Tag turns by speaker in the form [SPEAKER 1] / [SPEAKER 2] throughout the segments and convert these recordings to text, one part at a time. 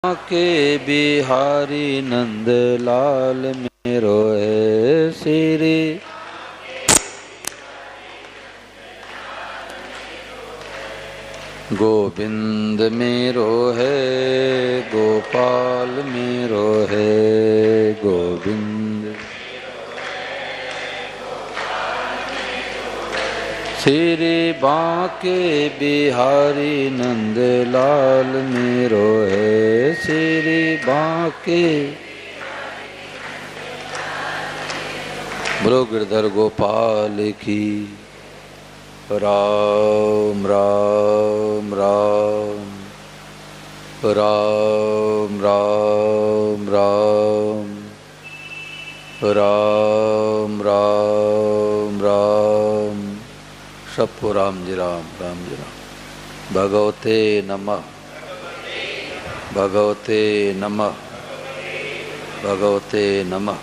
[SPEAKER 1] के बिहारी नंद लाल मेरो है श्री गोविंद मेरो है गोपाल मेरो है गोविंद श्री बांके बिहारी नंद लाल मेरो है श्री बांके बोलो गिरधर गोपाल की राम राम राम राम राम राम राम राम राम सबको राम जी राम भगवते नमः भगवते नमः भगवते नमः।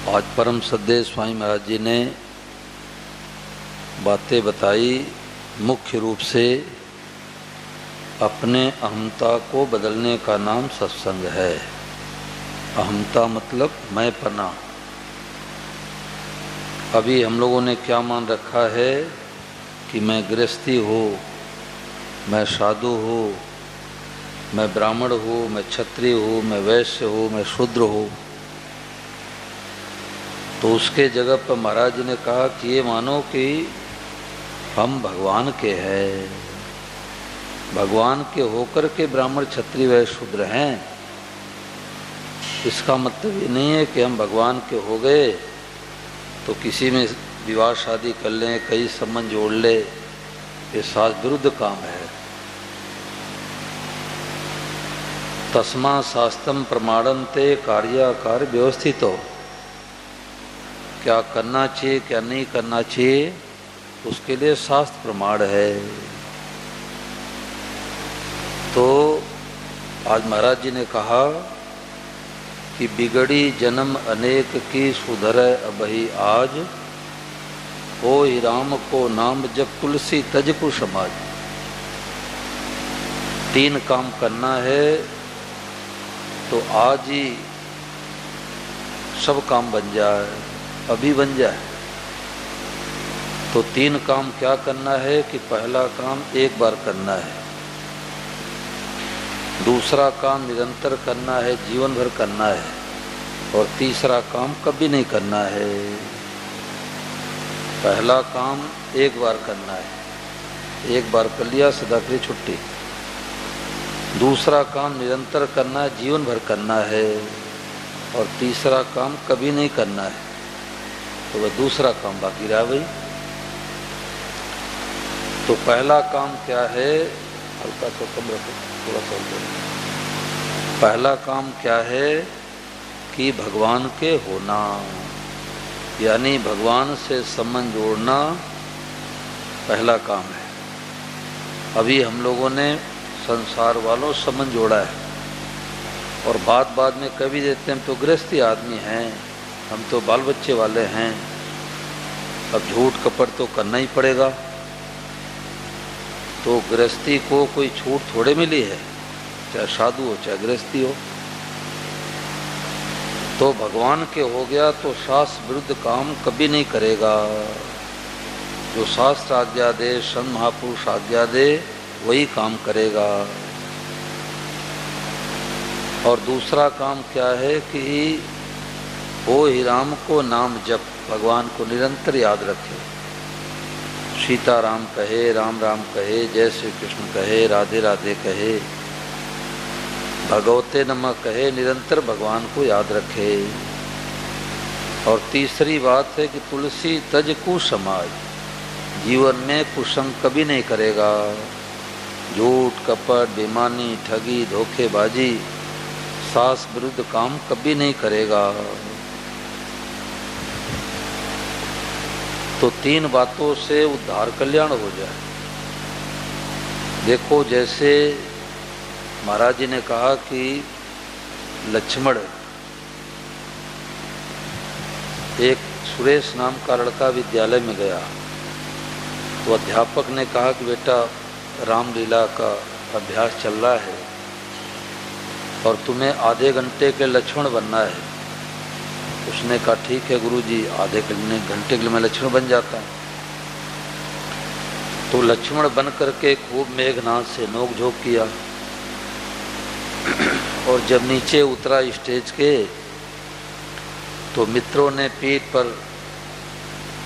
[SPEAKER 1] आज परम सद्देव स्वामी महाराज जी ने बातें बताई। मुख्य रूप से अपने अहमता को बदलने का नाम सत्संग है। अहमता मतलब मैं पना। अभी हम लोगों ने क्या मान रखा है कि मैं गृहस्थी हो, मैं साधु हो, मैं ब्राह्मण हो, मैं क्षत्रिय हो, मैं वैश्य हो, मैं शूद्र हो। तो उसके जगह पर महाराज ने कहा कि ये मानो कि हम भगवान के हैं, भगवान के होकर के ब्राह्मण क्षत्रिय वैश्य शूद्र हैं। इसका मतलब ये नहीं है कि हम भगवान के हो गए तो किसी में विवाह शादी कर लें, कई संबंध जोड़ ले, ये शास्त्र विरुद्ध काम है। तस्मा शास्त्रम प्रमाणन्ते कार्याकार व्यवस्थित हो। क्या करना चाहिए क्या नहीं करना चाहिए उसके लिए शास्त्र प्रमाण है। तो आज महाराज जी ने कहा कि बिगड़ी जन्म अनेक की सुधरै अबहि आज, हो ही राम को नाम जप तुलसी तज को समाज। 3 काम करना है तो आज ही सब काम बन जाए, अभी बन जाए। तो 3 काम क्या करना है कि पहला काम एक बार करना है, दूसरा काम निरंतर करना है, जीवन भर करना है, और तीसरा काम कभी नहीं करना है। पहला काम एक बार करना है, एक बार कर लिया सदा के लिए छुट्टी। दूसरा काम निरंतर करना है, जीवन भर करना है, और तीसरा काम कभी नहीं करना है। तो वह दूसरा काम बाकी रहा भाई। तो पहला काम क्या है, हल्का तो कम रखो, थोड़ा सा। पहला काम क्या है कि भगवान के होना, यानी भगवान से संबंध जोड़ना पहला काम है। अभी हम लोगों ने संसार वालों संबंध जोड़ा है, और बाद में कभी देते हैं हम तो गृहस्थी आदमी हैं, हम तो बाल बच्चे वाले हैं, अब झूठ कपट तो करना ही पड़ेगा। तो गृहस्थी को कोई छूट थोड़े मिली है, चाहे साधु हो चाहे गृहस्थी हो। तो भगवान के हो गया तो शास्त्र विरुद्ध काम कभी नहीं करेगा। जो शास्त्र आज्ञा दे, संत महापुरुष आज्ञा दे, वही काम करेगा। और दूसरा काम क्या है कि हो ही राम को नाम जप, भगवान को निरंतर याद रखे। सीता राम कहे, राम राम कहे, जय श्री कृष्ण कहे, राधे राधे कहे, भगवते नमः कहे, निरंतर भगवान को याद रखे। और तीसरी बात है कि तुलसी तज कु समाज, जीवन में कुसंग कभी नहीं करेगा। झूठ कपट, बेईमानी, ठगी, धोखेबाजी, शास्त्र विरुद्ध काम कभी नहीं करेगा। तो 3 बातों से उद्धार कल्याण हो जाए। देखो जैसे महाराज जी ने कहा कि लक्ष्मण, एक सुरेश नाम का लड़का विद्यालय में गया तो अध्यापक ने कहा कि बेटा रामलीला का अभ्यास चल रहा है और तुम्हें आधे घंटे के लक्ष्मण बनना है। उसने कहा ठीक है गुरुजी, आधे घंटे के लिए मैं लक्ष्मण बन जाता हूँ। तो लक्ष्मण बन करके खूब मेघनाद से नोक-झोंक किया और जब नीचे उतरा स्टेज के तो मित्रों ने पीठ पर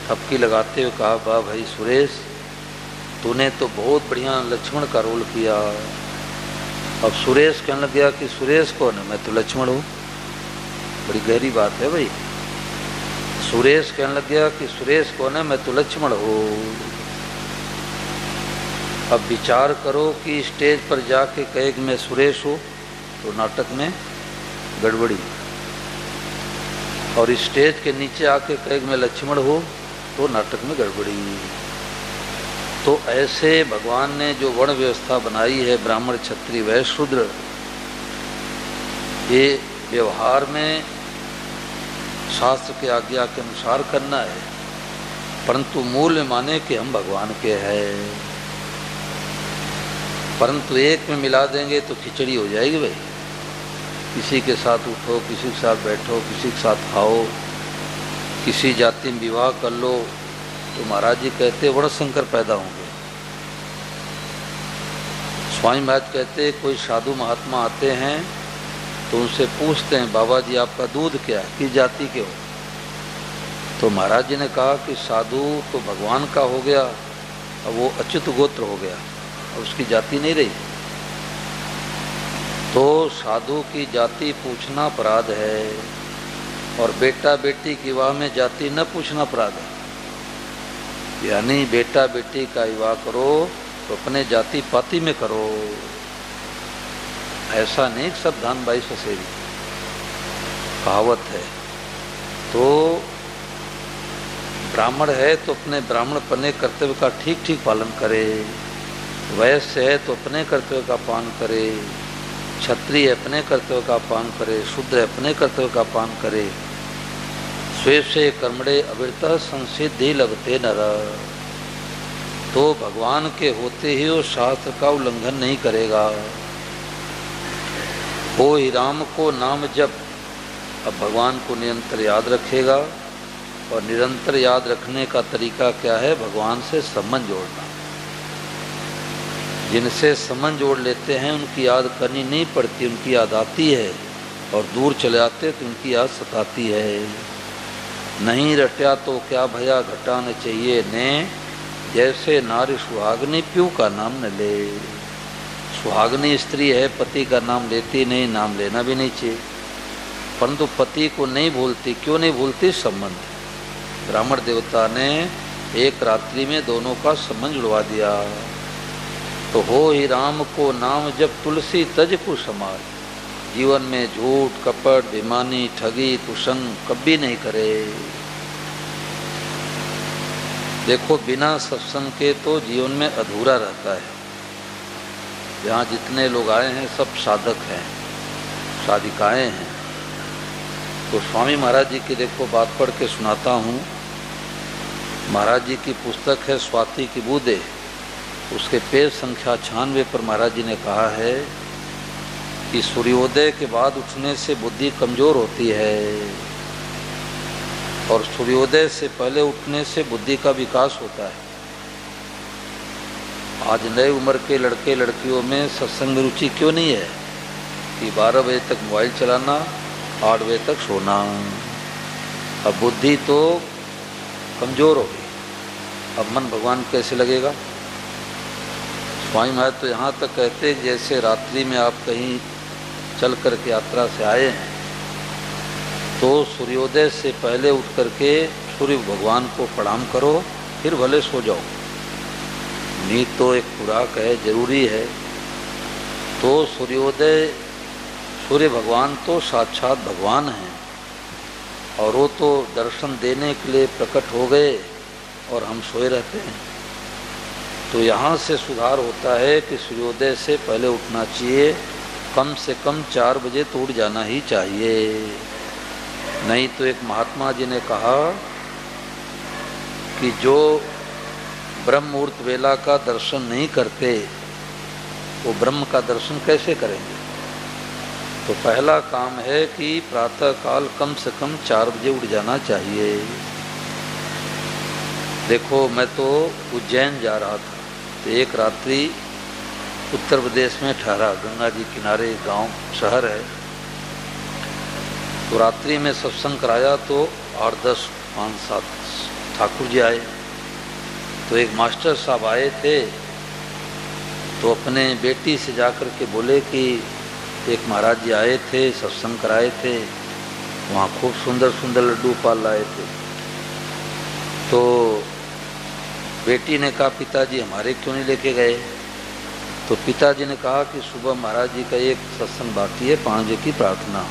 [SPEAKER 1] थपकी लगाते हुए कहा, वाह भाई सुरेश, तूने तो बहुत बढ़िया लक्ष्मण का रोल किया। अब सुरेश कहने लग गया कि सुरेश कौन है? मैं तो लक्ष्मण हूँ। बड़ी गहरी बात है भाई। सुरेश कहने लग गया कि सुरेश कौन है? मैं तो लक्ष्मण हूँ। अब विचार करो कि स्टेज पर जाके कहे कि मैं सुरेश हूँ तो नाटक में गड़बड़ी, और स्टेज के नीचे आके कहे कि मैं लक्ष्मण हूँ तो नाटक में गड़बड़ी। तो ऐसे भगवान ने जो वर्ण व्यवस्था बनाई है, ब्राह्मण क्षत्रिय वैश्य शूद्र, ये व्यवहार में शास्त्र के आज्ञा के अनुसार करना है, परंतु मूल में माने कि हम भगवान के हैं। परंतु एक में मिला देंगे तो खिचड़ी हो जाएगी भाई। किसी के साथ उठो, किसी के साथ बैठो, किसी के साथ खाओ, किसी जाति में विवाह कर लो, तो महाराज जी कहते वर्ण संकर पैदा होंगे। स्वामी महाराज कहते कोई साधु महात्मा आते हैं तो उनसे पूछते हैं, बाबा जी आपका दूध क्या है, किस जाति के हो? तो महाराज जी ने कहा कि साधु तो भगवान का हो गया, अब वो अच्युत गोत्र हो गया, और उसकी जाति नहीं रही। तो साधु की जाति पूछना अपराध है, और बेटा बेटी की विवाह में जाति न पूछना अपराध है। यानी बेटा बेटी का विवाह करो तो अपने जाति पाति में करो, ऐसा नहीं सब धान बाई ससेरी कहावत है। तो ब्राह्मण है तो अपने ब्राह्मण पने कर्तव्य का ठीक ठीक पालन करे, वैश्य है तो अपने कर्तव्य का पालन करे, क्षत्रिय अपने कर्तव्य का पालन करे, शूद्र अपने कर्तव्य का पालन करे। स्वेशे कर्मणे अविरतः संसिद्धि लगते नर। तो भगवान के होते ही वो शास्त्र का उल्लंघन नहीं करेगा। हो ही राम को नाम जप, अब भगवान को निरंतर याद रखेगा, और निरंतर याद रखने का तरीका क्या है? भगवान से संबंध जोड़ना। जिनसे संबंध जोड़ लेते हैं उनकी याद करनी नहीं पड़ती, उनकी याद आती है, और दूर चले आते तो उनकी याद सताती है। नहीं रट्या तो क्या भया घटा न चाहिए ने, जैसे नारी सुहागनी प्यू का नाम न ले। सुहागनी स्त्री है, पति का नाम लेती नहीं, नाम लेना भी नहीं चाहिए, परंतु पति को नहीं भूलती। क्यों नहीं भूलती? संबंध। ब्राह्मण देवता ने एक रात्रि में दोनों का संबंध जुड़वा दिया। तो हो ही राम को नाम जब तुलसी तज को समाज। जीवन में झूठ, कपट, बेईमानी, ठगी, कुसंग कभी नहीं करे। देखो बिना सत्संग के तो जीवन में अधूरा रहता है। यहाँ जितने लोग आए हैं सब साधक हैं, साधिकाएं हैं। तो स्वामी महाराज जी की देखो बात पढ़ के सुनाता हूँ। महाराज जी की पुस्तक है स्वाति की बूंदें, उसके पेज संख्या 96 पर महाराज जी ने कहा है कि सूर्योदय के बाद उठने से बुद्धि कमजोर होती है, और सूर्योदय से पहले उठने से बुद्धि का विकास होता है। आज नए उम्र के लड़के लड़कियों में सत्संग में रुचि क्यों नहीं है कि 12 बजे तक मोबाइल चलाना, 8 बजे तक सोना। अब बुद्धि तो कमजोर हो गई, अब मन भगवान कैसे लगेगा? स्वामी महाराज तो यहाँ तक कहते जैसे रात्रि में आप कहीं चल कर के यात्रा से आए हैं तो सूर्योदय से पहले उठ करके सूर्य भगवान को प्रणाम करो, फिर भले सो जाओ। नींद तो एक खुराक है, जरूरी है। तो सूर्योदय, सूर्य भगवान तो साक्षात भगवान हैं, और वो तो दर्शन देने के लिए प्रकट हो गए और हम सोए रहते हैं। तो यहाँ से सुधार होता है कि सूर्योदय से पहले उठना चाहिए, कम से कम 4 बजे तो उठ जाना ही चाहिए। नहीं तो एक महात्मा जी ने कहा कि जो ब्रह्म मुहूर्त वेला का दर्शन नहीं करते वो ब्रह्म का दर्शन कैसे करेंगे? तो पहला काम है कि प्रातः काल कम से कम 4 बजे उठ जाना चाहिए। देखो, मैं तो उज्जैन जा रहा था, तो एक रात्रि उत्तर प्रदेश में ठहरा, गंगा जी किनारे गांव शहर है। तो रात्रि में सत्संग कराया तो 8, 10, 5, 7 ठाकुर जी आए। तो एक मास्टर साहब आए थे, तो अपने बेटी से जाकर के बोले कि एक महाराज जी आए थे, सत्संग कराए थे, वहाँ खूब सुंदर सुंदर लड्डू पाल लाए थे। तो बेटी ने कहा, पिताजी हमारे क्यों नहीं लेके गए? तो पिताजी ने कहा कि सुबह महाराज जी का एक सत्संग बाकी है, 5 बजे की प्रार्थना।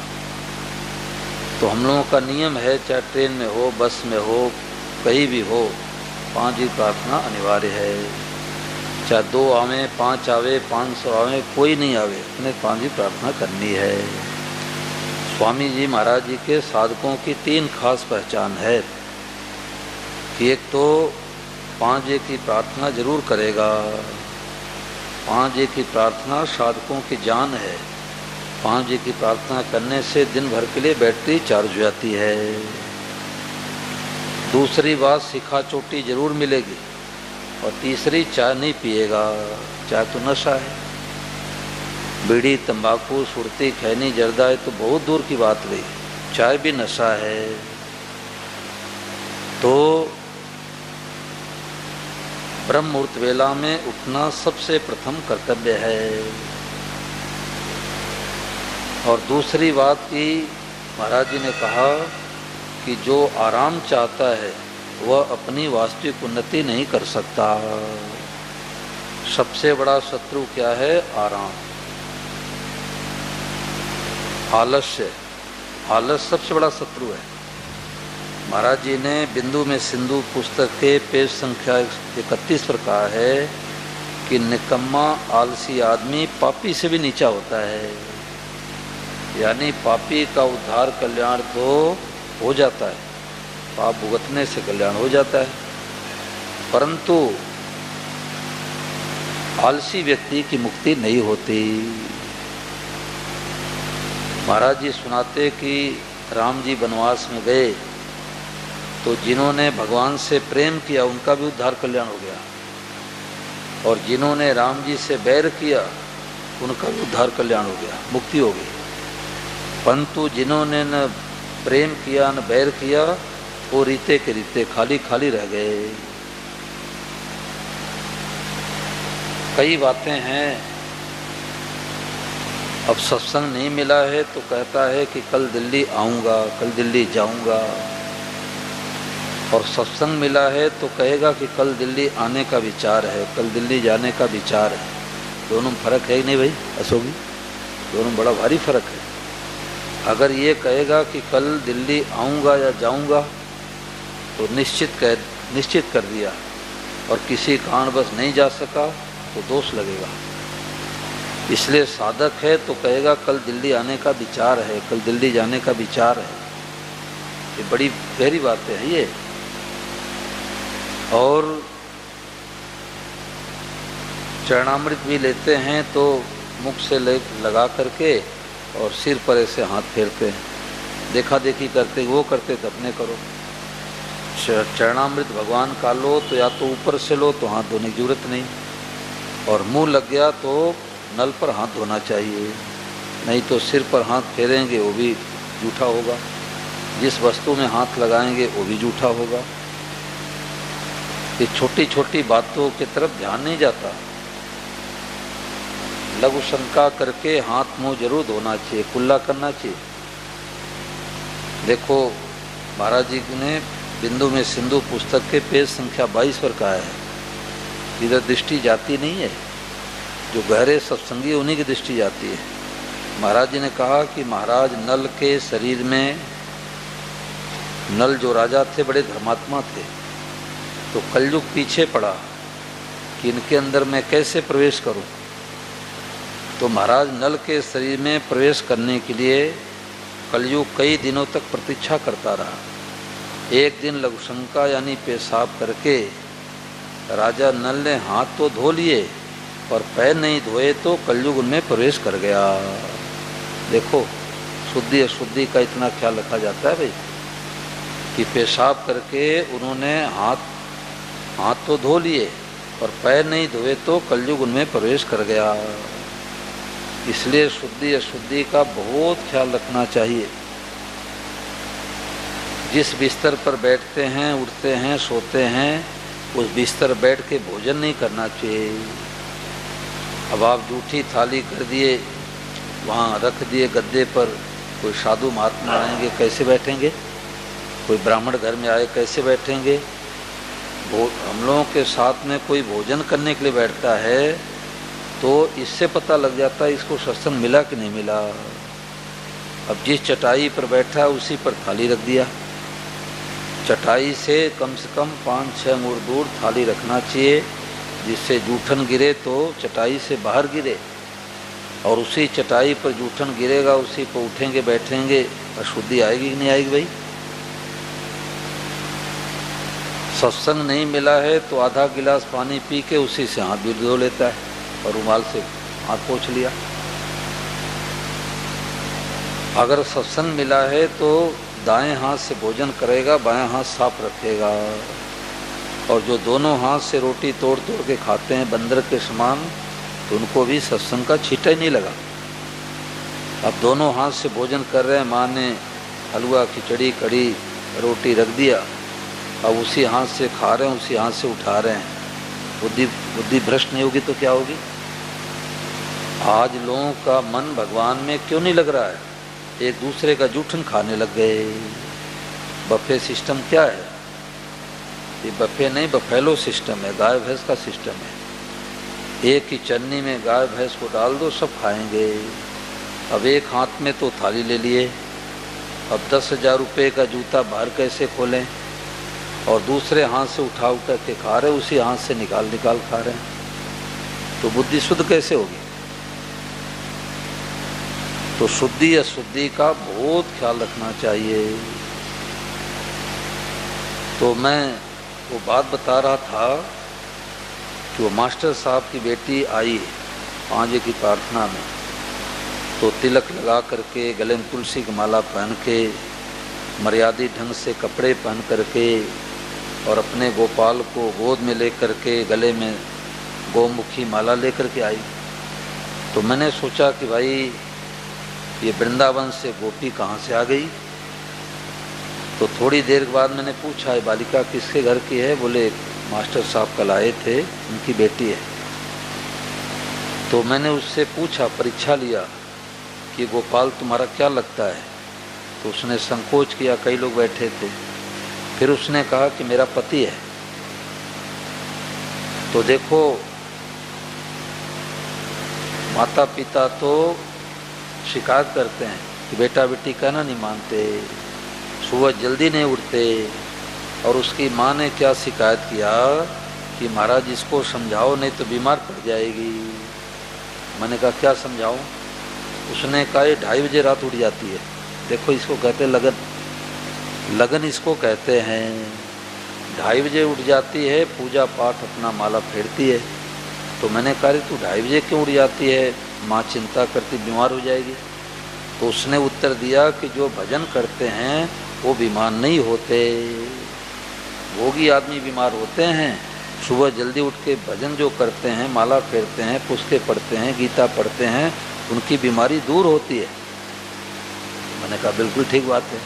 [SPEAKER 1] तो हम लोगों का नियम है, चाहे ट्रेन में हो, बस में हो, कहीं भी हो, 5 बजे प्रार्थना अनिवार्य है। चाहे 2 आवे, 5 आवे, 500 आवे, कोई नहीं आवे, अपने 5 बजे प्रार्थना करनी है। स्वामी जी महाराज जी के साधकों की 3 खास पहचान है कि एक तो 5 बजे की प्रार्थना जरूर करेगा। 5 बजे की प्रार्थना साधकों की जान है। 5 बजे की प्रार्थना करने से दिन भर के लिए बैटरी चार्ज हो जाती है। दूसरी बात, सिखा चोटी जरूर मिलेगी। और तीसरी, चाय नहीं पिएगा। चाय तो नशा है। बीड़ी, तंबाकू, सुरती, खैनी, जर्दा है तो बहुत दूर की बात रही, चाय भी नशा है। तो ब्रह्म मुहूर्त वेला में उठना सबसे प्रथम कर्तव्य है। और दूसरी बात कि महाराज जी ने कहा कि जो आराम चाहता है वह अपनी वास्तविक उन्नति नहीं कर सकता। सबसे बड़ा शत्रु क्या है? आराम, आलस्य। आलस्य सबसे बड़ा शत्रु है। महाराज जी ने बिंदु में सिंधु पुस्तक के पेज संख्या 31 पर कहा है कि निकम्मा आलसी आदमी पापी से भी नीचा होता है। यानी पापी का उद्धार कल्याण तो हो जाता है, पाप भुगतने से कल्याण हो जाता है, परंतु आलसी व्यक्ति की मुक्ति नहीं होती। महाराज जी सुनाते कि राम जी वनवास में गए तो जिन्होंने भगवान से प्रेम किया उनका भी उद्धार कल्याण हो गया, और जिन्होंने राम जी से बैर किया उनका भी उद्धार कल्याण हो गया, मुक्ति हो गई। परंतु जिन्होंने न प्रेम किया न बैर किया, वो रीते के रीते खाली खाली रह गए। कई बातें हैं। अब सत्संग नहीं मिला है तो कहता है कि कल दिल्ली आऊँगा, कल दिल्ली जाऊँगा, और सत्संग मिला है तो कहेगा कि कल दिल्ली आने का विचार है, कल दिल्ली जाने का विचार है। दोनों में फ़र्क है कि नहीं भाई अशोकी? दोनों बड़ा भारी फर्क है। अगर ये कहेगा कि कल दिल्ली आऊँगा या जाऊँगा तो निश्चित कर दिया, और किसी कारणवश नहीं जा सका तो दोष लगेगा। इसलिए साधक है तो कहेगा कल दिल्ली आने का विचार है, कल दिल्ली जाने का विचार है। ये बड़ी गहरी बातें हैं ये। और चरणामृत भी लेते हैं तो मुख से लगा करके और सिर पर ऐसे हाथ फेरते हैं, देखा देखी करते, वो करते तो अपने करो। चरणामृत भगवान का लो तो या तो ऊपर से लो तो हाथ धोने की जरूरत नहीं, और मुंह लग गया तो नल पर हाथ धोना चाहिए, नहीं तो सिर पर हाथ फेरेंगे वो भी जूठा होगा, जिस वस्तु में हाथ लगाएंगे वो भी जूठा होगा। ये छोटी छोटी बातों की तरफ ध्यान नहीं जाता। लघु शंका करके हाथ मुंह जरूर धोना चाहिए, कुल्ला करना चाहिए। देखो महाराज जी ने बिंदु में सिंधु पुस्तक के पेज संख्या 22 पर कहा है, इधर दृष्टि जाती नहीं है, जो गहरे सत्संगी उन्हीं की दृष्टि जाती है। महाराज जी ने कहा कि महाराज नल के शरीर में, नल जो राजा थे बड़े धर्मात्मा थे, तो कलयुग पीछे पड़ा कि इनके अंदर मैं कैसे प्रवेश करूं। तो महाराज नल के शरीर में प्रवेश करने के लिए कलयुग कई दिनों तक प्रतीक्षा करता रहा। एक दिन लघुशंका यानी पेशाब करके राजा नल ने हाथ तो धो लिए, और पैर नहीं धोए तो कलयुग उनमें प्रवेश कर गया। देखो शुद्धि अशुद्धि का इतना ख्याल रखा जाता है भाई कि पेशाब करके उन्होंने हाथ तो धो लिए और पैर नहीं धोए तो कलयुग उनमें प्रवेश कर गया। इसलिए शुद्धि अशुद्धि का बहुत ख्याल रखना चाहिए। जिस बिस्तर पर बैठते हैं, उठते हैं, सोते हैं, उस बिस्तर बैठ के भोजन नहीं करना चाहिए। अब आप जूठी थाली कर दिए, वहाँ रख दिए गद्दे पर, कोई साधु महात्मा आएंगे कैसे बैठेंगे? कोई ब्राह्मण घर में आए कैसे बैठेंगे? हम लोगों के साथ में कोई भोजन करने के लिए बैठता है तो इससे पता लग जाता है इसको सत्संग मिला कि नहीं मिला। अब जिस चटाई पर बैठा है उसी पर थाली रख दिया। चटाई से कम 5-6 मुड़ दूर थाली रखना चाहिए, जिससे जूठन गिरे तो चटाई से बाहर गिरे, और उसी चटाई पर जूठन गिरेगा उसी पर उठेंगे बैठेंगे, अशुद्धि आएगी कि नहीं आएगी भाई? सत्संग नहीं मिला है तो आधा गिलास पानी पी के उसी से हाथ भी धो लेता है और रुमाल से हाथ पोंछ लिया। अगर सत्संग मिला है तो दाएं हाथ से भोजन करेगा, बाएं हाथ साफ रखेगा, और जो दोनों हाथ से रोटी तोड़ तोड़ के खाते हैं बंदर के समान, तो उनको भी सत्संग का छींटा ही नहीं लगा। अब दोनों हाथ से भोजन कर रहे हैं, माँ ने हलवा खिचड़ी कड़ी रोटी रख दिया, अब उसी हाथ से खा रहे हैं, उसी हाथ से उठा रहे हैं। बुद्धि भ्रष्ट नहीं होगी तो क्या होगी? आज लोगों का मन भगवान में क्यों नहीं लग रहा है? एक दूसरे का जूठन खाने लग गए। बफे सिस्टम क्या है? ये बफे नहीं, बफेलो सिस्टम है, गाय भैंस का सिस्टम है। एक ही चन्नी में गाय भैंस को डाल दो, सब खाएंगे। अब एक हाथ में तो थाली ले लिए, अब 10,000 रुपये का जूता बाहर कैसे खोलें, और दूसरे हाथ से उठा के खा रहे, उसी हाथ से निकाल खा रहे हैं, तो बुद्धि शुद्ध कैसे होगी? तो शुद्धि अशुद्धि का बहुत ख्याल रखना चाहिए। तो मैं वो बात बता रहा था कि वो मास्टर साहब की बेटी आई 5 की प्रार्थना में, तो तिलक लगा करके, गले में तुलसी की माला पहन के, मर्यादित ढंग से कपड़े पहन करके, और अपने गोपाल को गोद में लेकर के, गले में गोमुखी माला लेकर के आई। तो मैंने सोचा कि भाई ये वृंदावन से गोपी कहाँ से आ गई? तो थोड़ी देर के बाद मैंने पूछा, ये बालिका किसके घर की है? बोले मास्टर साहब कल आए थे, उनकी बेटी है। तो मैंने उससे पूछा, परीक्षा लिया कि गोपाल तुम्हारा क्या लगता है? तो उसने संकोच किया, कई लोग बैठे थे। फिर उसने कहा कि मेरा पति है। तो देखो, माता पिता तो शिकायत करते हैं कि बेटा बेटी कहना नहीं मानते, सुबह जल्दी नहीं उठते, और उसकी माँ ने क्या शिकायत किया कि महाराज इसको समझाओ नहीं तो बीमार पड़ जाएगी। मैंने कहा क्या समझाऊं? उसने कहा ये 2:30 बजे रात उठ जाती है। देखो इसको कहते लगन, लगन इसको कहते हैं। 2:30 बजे उठ जाती है, पूजा पाठ अपना माला फेरती है। तो मैंने कहा तू 2:30 बजे क्यों उठ जाती है? माँ चिंता करती बीमार हो जाएगी। तो उसने उत्तर दिया कि जो भजन करते हैं वो बीमार नहीं होते, भोगी आदमी बीमार होते हैं। सुबह जल्दी उठ के भजन जो करते हैं, माला फेरते हैं, पुस्तकें पढ़ते हैं, गीता पढ़ते हैं, उनकी बीमारी दूर होती है। मैंने कहा बिल्कुल ठीक बात है।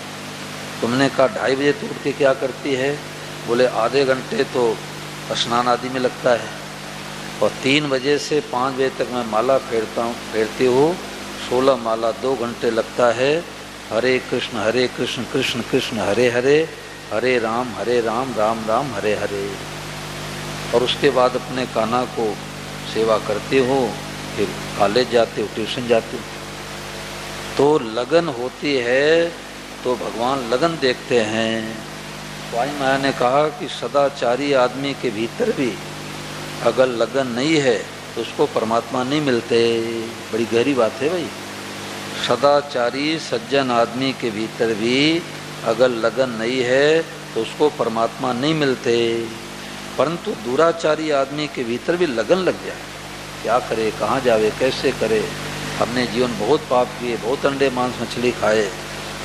[SPEAKER 1] तुमने कहा 2:30 बजे तो उठ के क्या करती है? बोले आधे घंटे तो स्नान आदि में लगता है, और 3 बजे से 5 बजे तक मैं माला फेरती हूँ। 16 माला 2 घंटे लगता है। हरे कृष्ण कृष्ण कृष्ण हरे हरे, हरे राम राम राम हरे हरे। और उसके बाद अपने कान्हा को सेवा करती हूँ, फिर कॉलेज जाती हूँ, ट्यूशन जाती हूँ। तो लगन होती है तो भगवान लगन देखते हैं। स्वामी माया ने कहा कि सदाचारी आदमी के भीतर भी अगर लगन नहीं है तो उसको परमात्मा नहीं मिलते। बड़ी गहरी बात है भाई। सदाचारी सज्जन आदमी के भीतर भी अगर लगन नहीं है तो उसको परमात्मा नहीं मिलते। परंतु दुराचारी आदमी के भीतर भी लगन लग जाए क्या करे, कहाँ जावे, कैसे करे। हमने जीवन बहुत पाप किए, बहुत अंडे मांस मछली खाए।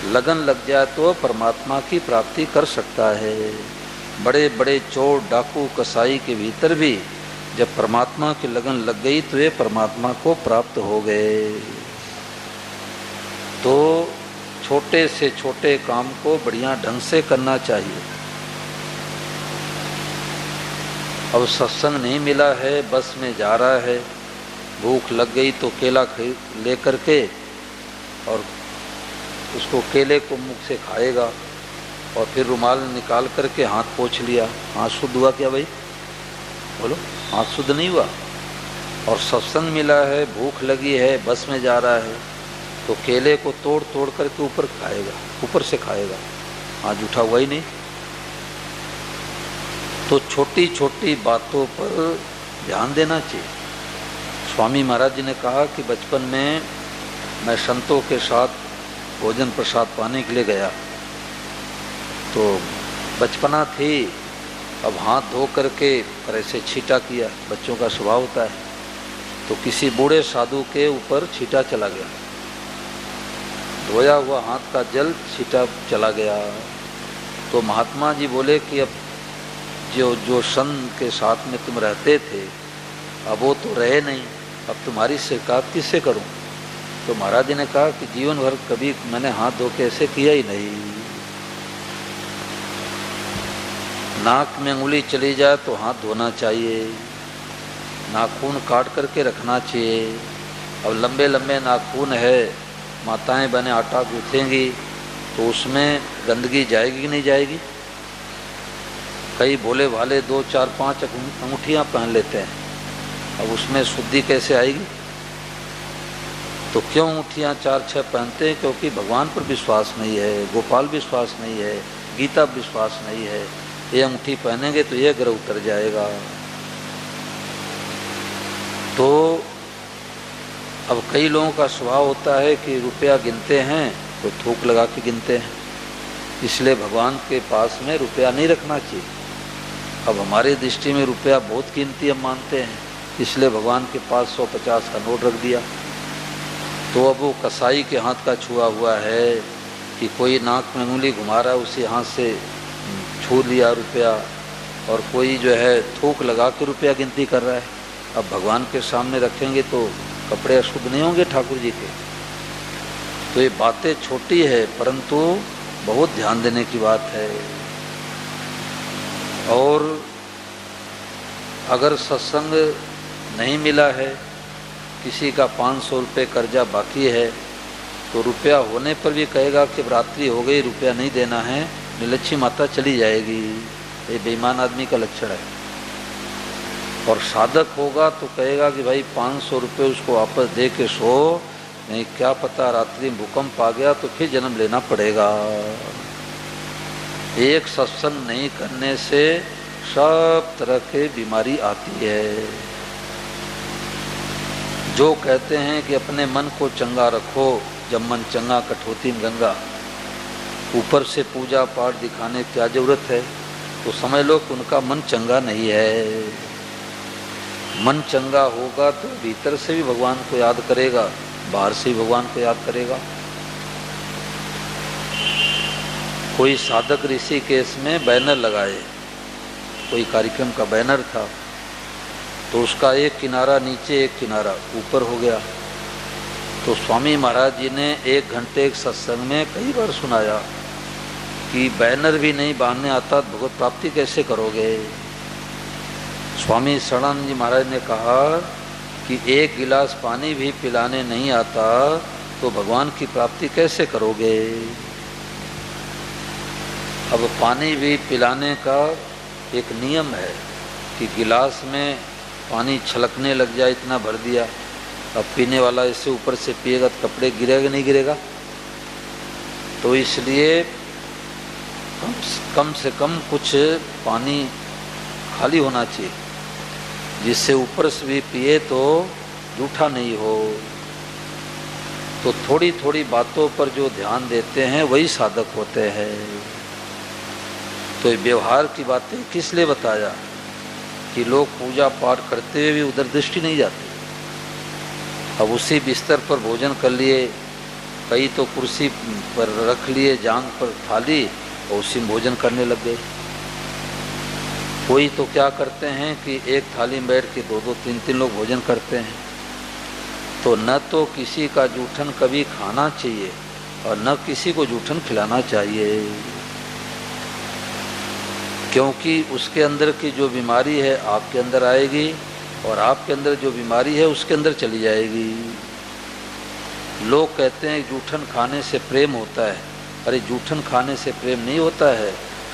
[SPEAKER 1] लगन लग जाए तो परमात्मा की प्राप्ति कर सकता है। बड़े बड़े चोर डाकू कसाई के भीतर भी जब परमात्मा की लगन लग गई तो ये परमात्मा को प्राप्त हो गए। तो छोटे से छोटे काम को बढ़िया ढंग से करना चाहिए। अब सत्संग नहीं मिला है, बस में जा रहा है, भूख लग गई तो केला ले करके और उसको केले को मुख से खाएगा और फिर रुमाल निकाल करके हाथ पोंछ लिया। हाथ शुद्ध हुआ क्या भाई? बोलो, हाथ शुद्ध नहीं हुआ। और सत्संग मिला है, भूख लगी है, बस में जा रहा है तो केले को तोड़ तोड़ करके ऊपर खाएगा, ऊपर से खाएगा, हाथ जूठा हुआ ही नहीं। तो छोटी छोटी बातों पर ध्यान देना चाहिए। स्वामी महाराज जी ने कहा कि बचपन में मैं संतों के साथ भोजन प्रसाद पाने के लिए गया तो बचपना थी, अब हाथ धो करके और ऐसे छींटा किया, बच्चों का स्वभाव होता है, तो किसी बूढ़े साधु के ऊपर छींटा चला गया, धोया हुआ हाथ का जल छींटा चला गया। तो महात्मा जी बोले कि अब जो संत के साथ में तुम रहते थे अब वो तो रहे नहीं, अब तुम्हारी शिकायत किससे करूं? तो महाराज जी ने कहा कि जीवन भर कभी मैंने हाथ धो के ऐसे किया ही नहीं। नाक में उंगली चली जाए तो हाथ धोना चाहिए, नाखून काट करके रखना चाहिए। अब लंबे लंबे नाखून है, माताएं बहनें आटा गूँथेंगी तो उसमें गंदगी जाएगी कि नहीं जाएगी? कई भोले भाले 2, 4, 5 अंगूठियाँ पहन लेते हैं, अब उसमें शुद्धि कैसे आएगी? तो क्यों अंगूठियाँ 4, 6 पहनते हैं? क्योंकि भगवान पर विश्वास नहीं है, गोपाल विश्वास नहीं है, गीता विश्वास नहीं है। ये अंगूठी पहनेंगे तो ये ग्रह उतर जाएगा। तो अब कई लोगों का स्वभाव होता है कि रुपया गिनते हैं तो थूक लगा के गिनते हैं, इसलिए भगवान के पास में रुपया नहीं रखना चाहिए। अब हमारी दृष्टि में रुपया बहुत कीमती हम मानते हैं, इसलिए भगवान के पास 150 का नोट रख दिया। तो अब वो कसाई के हाथ का छुआ हुआ है कि कोई नाक में उंगली घुमा रहा है उसी हाथ से छू लिया रुपया, और कोई जो है थूक लगा के रुपया गिनती कर रहा है। अब भगवान के सामने रखेंगे तो कपड़े अशुद्ध नहीं होंगे ठाकुर जी के? तो ये बातें छोटी है परंतु बहुत ध्यान देने की बात है। और अगर सत्संग नहीं मिला है, किसी का 500 रुपये कर्जा बाकी है तो रुपया होने पर भी कहेगा कि रात्रि हो गई, रुपया नहीं देना है, नीलक्षी माता चली जाएगी। ये बेईमान आदमी का लक्षण है। और साधक होगा तो कहेगा कि भाई 500 रुपये उसको वापस दे के सो, नहीं क्या पता रात्रि भूकंप आ गया तो फिर जन्म लेना पड़ेगा। एक सत्संग नहीं करने से सब तरह की बीमारी आती है। जो कहते हैं कि अपने मन को चंगा रखो, जब मन चंगा कठौती में गंगा, ऊपर से पूजा पाठ दिखाने की क्या जरूरत है? तो समझ लो कि उनका मन चंगा नहीं है। मन चंगा होगा तो भीतर से भी भगवान को याद करेगा, बाहर से भी भगवान को याद करेगा। कोई साधक ऋषिकेश में बैनर लगाए, कोई कार्यक्रम का बैनर था, तो उसका एक किनारा नीचे एक किनारा ऊपर हो गया। तो स्वामी महाराज जी ने 1 घंटे एक सत्संग में कई बार सुनाया कि बैनर भी नहीं बांधने आता तो भगवत प्राप्ति कैसे करोगे। स्वामी शरणानंद जी महाराज ने कहा कि 1 गिलास पानी भी पिलाने नहीं आता तो भगवान की प्राप्ति कैसे करोगे। अब पानी भी पिलाने का एक नियम है कि गिलास में पानी छलकने लग जाए, इतना भर दिया, अब पीने वाला इससे ऊपर से पिएगा तो कपड़े गिरेगा नहीं गिरेगा? तो इसलिए कम से कम कुछ पानी खाली होना चाहिए, जिससे ऊपर से भी पिए तो जूठा नहीं हो। तो थोड़ी थोड़ी बातों पर जो ध्यान देते हैं वही साधक होते हैं। तो व्यवहार की बातें किस लिए बताया कि लोग पूजा पाठ करते हुए भी उधर दृष्टि नहीं जाती। अब उसी बिस्तर पर भोजन कर लिए, कई तो कुर्सी पर रख लिए जांग पर थाली और उसी में भोजन करने लग गए। कोई तो क्या करते हैं कि एक थाली में बैठ के दो दो तीन तीन लोग भोजन करते हैं। तो न तो किसी का जूठन कभी खाना चाहिए और न किसी को जूठन खिलाना चाहिए, क्योंकि उसके अंदर की जो बीमारी है आपके अंदर आएगी और आपके अंदर जो बीमारी है उसके अंदर चली जाएगी। लोग कहते हैं जूठन खाने से प्रेम होता है। अरे जूठन खाने से प्रेम नहीं होता है,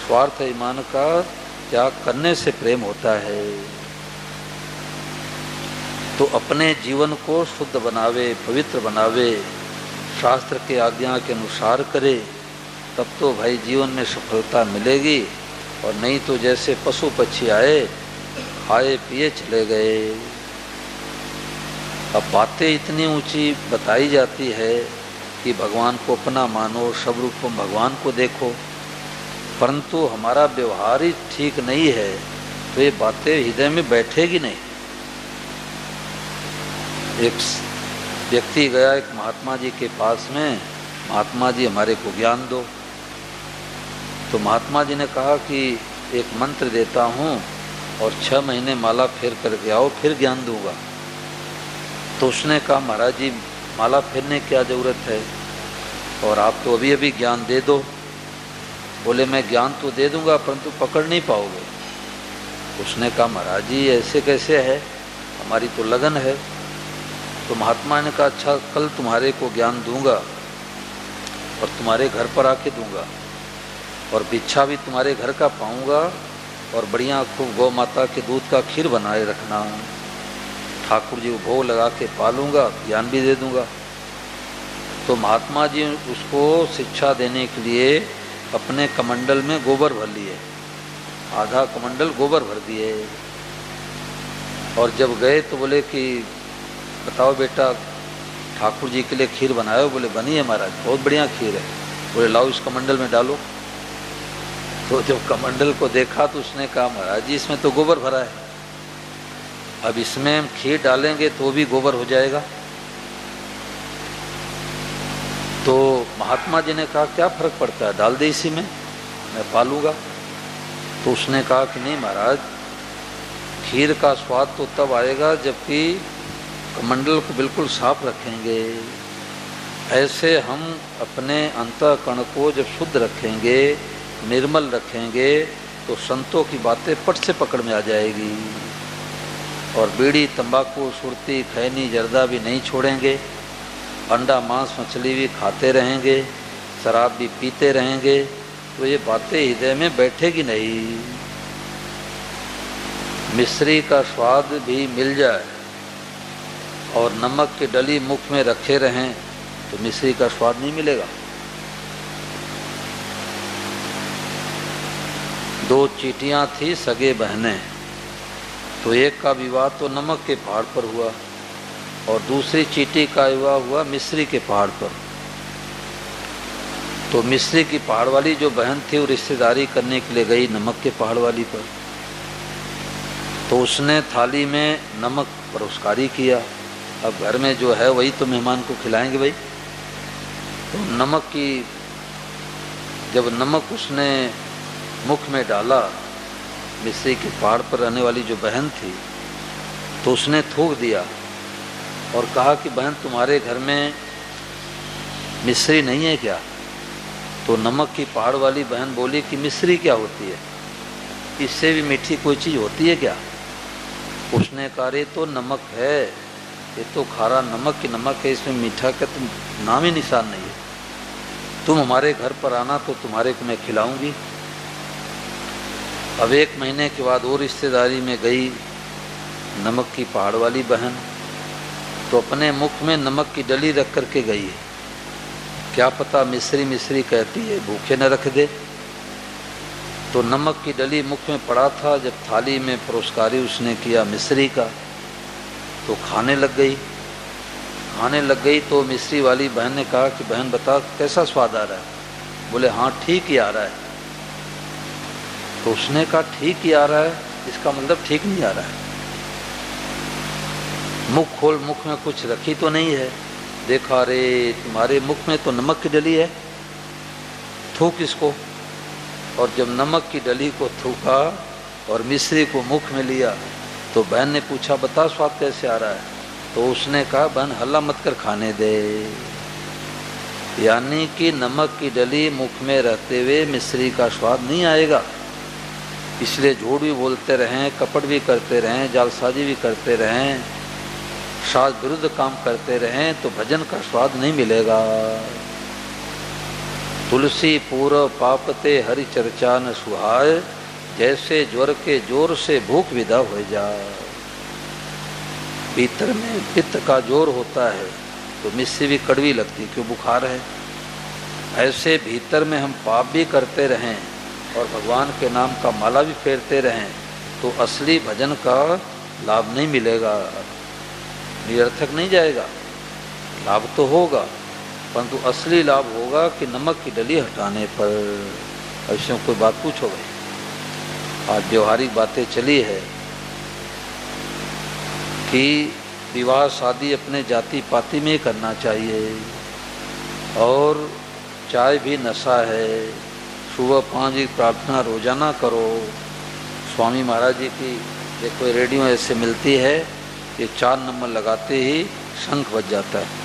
[SPEAKER 1] स्वार्थ ईमान का त्याग करने से प्रेम होता है। तो अपने जीवन को शुद्ध बनावे, पवित्र बनावे, शास्त्र के आज्ञा के अनुसार करे, तब तो भाई जीवन में सफलता मिलेगी। और नहीं तो जैसे पशु पक्षी आए, खाए पिए चले गए। अब बातें इतनी ऊंची बताई जाती है कि भगवान को अपना मानो, सब रूपम भगवान को देखो, परंतु हमारा व्यवहार ही ठीक नहीं है तो ये बातें हृदय में बैठेगी नहीं। एक व्यक्ति गया एक महात्मा जी के पास में, महात्मा जी हमारे को ज्ञान दो। तो महात्मा जी ने कहा कि एक मंत्र देता हूँ और 6 महीने माला फेर करके आओ, फिर ज्ञान दूंगा। तो उसने कहा महाराज जी माला फेरने की क्या ज़रूरत है, और आप तो अभी अभी ज्ञान दे दो। बोले मैं ज्ञान तो दे दूंगा परंतु पकड़ नहीं पाओगे। उसने कहा महाराज जी ऐसे कैसे है, हमारी तो लगन है। तो महात्मा ने कहा अच्छा कल तुम्हारे को ज्ञान दूंगा और तुम्हारे घर पर आके दूंगा और भिक्षा भी तुम्हारे घर का पाऊंगा और बढ़िया खूब गौ माता के दूध का खीर बनाए रखना, ठाकुर जी को भोग लगा के पालूंगा, ज्ञान भी दे दूंगा। तो महात्मा जी उसको शिक्षा देने के लिए अपने कमंडल में गोबर भर लिए, आधा कमंडल गोबर भर दिए। और जब गए तो बोले कि बताओ बेटा ठाकुर जी के लिए खीर बनाए? बोले बनी है महाराज, बहुत बढ़िया खीर है। बोले लाओ इस कमंडल में डालो। तो जब कमंडल को देखा तो उसने कहा महाराज जी इसमें तो गोबर भरा है, अब इसमें हम खीर डालेंगे तो भी गोबर हो जाएगा। तो महात्मा जी ने कहा क्या फर्क पड़ता है, डाल दे इसी में, मैं पालूंगा। तो उसने कहा कि नहीं महाराज, खीर का स्वाद तो तब आएगा जबकि कमंडल को बिल्कुल साफ रखेंगे। ऐसे हम अपने अंतःकरण को जब शुद्ध रखेंगे, निर्मल रखेंगे, तो संतों की बातें पट से पकड़ में आ जाएगी। और बीड़ी तंबाकू सुरती खैनी जर्दा भी नहीं छोड़ेंगे, अंडा मांस मछली भी खाते रहेंगे, शराब भी पीते रहेंगे, तो ये बातें हृदय में बैठेगी नहीं। मिश्री का स्वाद भी मिल जाए और नमक की डली मुख में रखे रहें तो मिश्री का स्वाद नहीं मिलेगा। 2 चींटियां थी सगे बहनें, तो एक का विवाह तो नमक के पहाड़ पर हुआ और दूसरी चींटी का विवाह हुआ मिश्री के पहाड़ पर। तो मिश्री की पहाड़ वाली जो बहन थी वो रिश्तेदारी करने के लिए गई नमक के पहाड़ वाली पर। तो उसने थाली में नमक परोसकारी किया। अब घर में जो है वही तो मेहमान को खिलाएंगे भाई। तो नमक की जब नमक उसने मुख में डाला, मिश्री के पहाड़ पर रहने वाली जो बहन थी, तो उसने थूक दिया और कहा कि बहन तुम्हारे घर में मिश्री नहीं है क्या? तो नमक की पहाड़ वाली बहन बोली कि मिश्री क्या होती है, इससे भी मीठी कोई चीज़ होती है क्या? उसने कहा रे तो नमक है, ये तो खारा नमक की नमक है, इसमें मीठा का तुम नाम ही निशान नहीं है। तुम हमारे घर पर आना तो तुम्हारे को मैं खिलाऊंगी। अब 1 महीने के बाद और रिश्तेदारी में गई नमक की पहाड़ वाली बहन, तो अपने मुख में नमक की डली रख करके गई है। क्या पता मिश्री मिश्री कहती है, भूखे न रख दे। तो नमक की डली मुख में पड़ा था, जब थाली में परोसकारी उसने किया मिश्री का, तो खाने लग गई। खाने लग गई तो मिश्री वाली बहन ने कहा कि बहन बता कैसा स्वाद आ रहा है? बोले हाँ ठीक ही आ रहा है। तो उसने कहा ठीक ही आ रहा है, इसका मतलब ठीक नहीं आ रहा है। मुख खोल, मुख में कुछ रखी तो नहीं है। देखा, रे तुम्हारे मुख में तो नमक की डली है, थूक इसको। और जब नमक की डली को थूका और मिश्री को मुख में लिया तो बहन ने पूछा, बता स्वाद कैसे आ रहा है? तो उसने कहा, बहन हल्ला मत कर, खाने दे। यानी कि नमक की डली मुख में रहते हुए मिश्री का स्वाद नहीं आएगा। इसलिए झूठ भी बोलते रहें, कपट भी करते रहें, जालसाजी भी करते रहें, शास्त्र विरुद्ध काम करते रहें तो भजन का स्वाद नहीं मिलेगा। तुलसी पूर्व पापते हरि चर्चा न सुहाय, जैसे ज्वर के जोर से भूख विदा हो जाए। भीतर में पित्त का जोर होता है तो मिश्री भी कड़वी लगती, क्यों? बुखार है। ऐसे भीतर में हम पाप भी करते रहें और भगवान के नाम का माला भी फेरते रहें तो असली भजन का लाभ नहीं मिलेगा, निरर्थक नहीं जाएगा। लाभ तो होगा परंतु असली लाभ होगा कि नमक की डली हटाने पर। ऐसे कोई बात पूछो भाई। आज व्यवहारिक बातें चली है कि विवाह शादी अपने जाति पाति में करना चाहिए और चाय भी नशा है। सुबह 5 की प्रार्थना रोजाना करो। स्वामी महाराज जी की देखो रेडियो ऐसे मिलती है कि 4 नंबर लगाते ही शंख बज जाता है।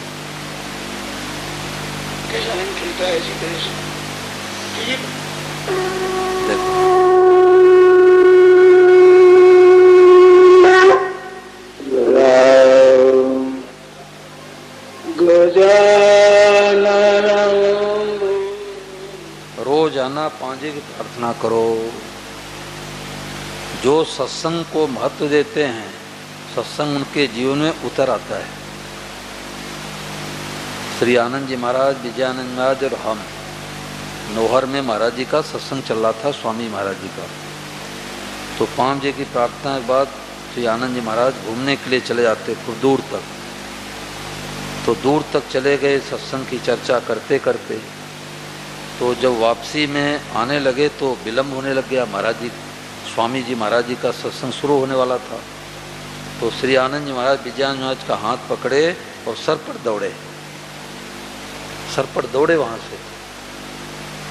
[SPEAKER 2] कैसा नहीं खिलता है इसी तरह से।
[SPEAKER 1] देखो रोजाना 5 की प्रार्थना करो। जो सत्संग को महत्व देते हैं सत्संग उनके जीवन में उतर आता है। श्री आनंद जी महाराज, विजयानंद महाराज और हम नौहर में महाराज जी का सत्संग चल रहा था, स्वामी महाराज जी का। तो 5 बजे की प्रार्थना के बाद श्री आनंद जी महाराज घूमने के लिए चले जाते खूब दूर तक। तो दूर तक चले गए सत्संग की चर्चा करते करते। तो जब वापसी में आने लगे तो विलम्ब होने लग गया। महाराज जी, स्वामी जी महाराज जी का सत्संग शुरू होने वाला था। तो श्री आनंद जी महाराज विजयानंद महाराज का हाथ पकड़े और सर पर दौड़े वहाँ से।